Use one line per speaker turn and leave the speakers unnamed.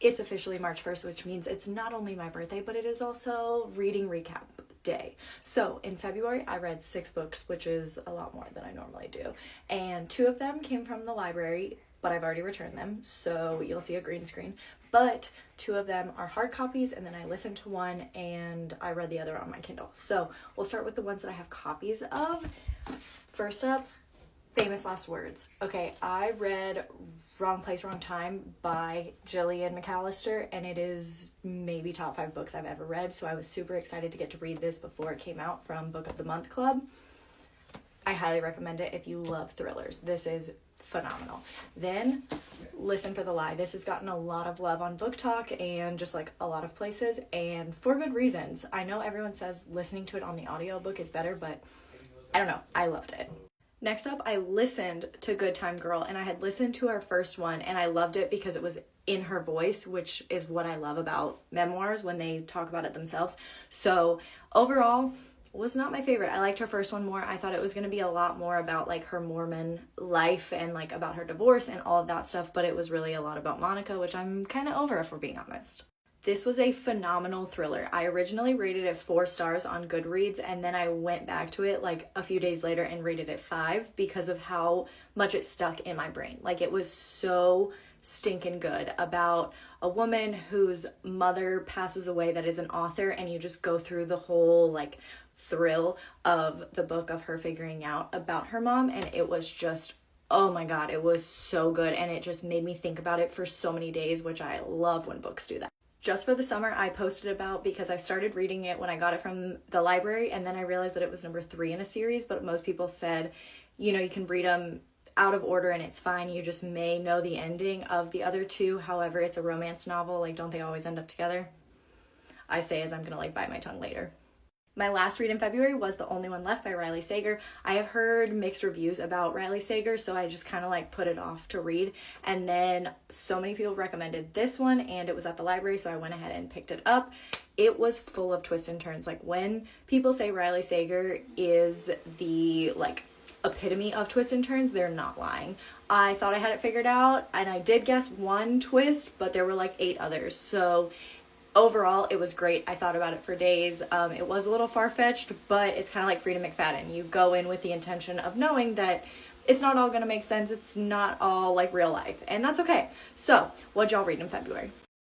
It's officially March 1st, which means it's not only my birthday, but it is also reading recap day. So in February, I read 6 books, which is a lot more than I normally do. And 2 of them came from the library, but I've already returned them, so you'll see a green screen. But 2 of them are hard copies, and then I listened to one and I read the other on my Kindle. So we'll start with the ones that I have copies of. First up, Famous Last Words. Okay, I read Wrong Place, Wrong Time by Gillian McAllister, and it is maybe top 5 books I've ever read, so I was super excited to get to read this before it came out from Book of the Month Club. I highly recommend it if you love thrillers. This is phenomenal. Then, Listen for the Lie. This has gotten a lot of love on Book Talk and just like a lot of places, and for good reasons. I know everyone says listening to it on the audiobook is better, but I don't know. I loved it. Next up, I listened to Good Time Girl, and I had listened to her first one, and I loved it because it was in her voice, which is what I love about memoirs when they talk about it themselves. So overall, was not my favorite. I liked her first one more. I thought it was going to be a lot more about like her Mormon life and like about her divorce and all of that stuff, but it was really a lot about Monica, which I'm kind of over if we're being honest. This was a phenomenal thriller. I originally rated it 4 stars on Goodreads, and then I went back to it like a few days later and rated it 5 because of how much it stuck in my brain. Like, it was so stinking good about a woman whose mother passes away that is an author, and you just go through the whole like thrill of the book of her figuring out about her mom, and it was just, oh my god, it was so good, and it just made me think about it for so many days, which I love when books do that. Just for the Summer, I posted about because I started reading it when I got it from the library, and then I realized that it was number 3 in a series, but most people said, you know, you can read them out of order and it's fine. You just may know the ending of the other 2. However, it's a romance novel. Like, don't they always end up together? I say as I'm going to like bite my tongue later. My last read in February was The Only One Left by Riley Sager. I have heard mixed reviews about Riley Sager, so I just kind of like put it off to read. And then so many people recommended this one, and it was at the library, so I went ahead and picked it up. It was full of twists and turns. Like, when people say Riley Sager is the like epitome of twists and turns, they're not lying. I thought I had it figured out, and I did guess 1 twist, but there were like 8 others. So overall, it was great. I thought about it for days. It was a little far-fetched, but it's kind of like Freida McFadden. You go in with the intention of knowing that it's not all going to make sense. It's not all like real life, and that's okay. So, what'd y'all read in February?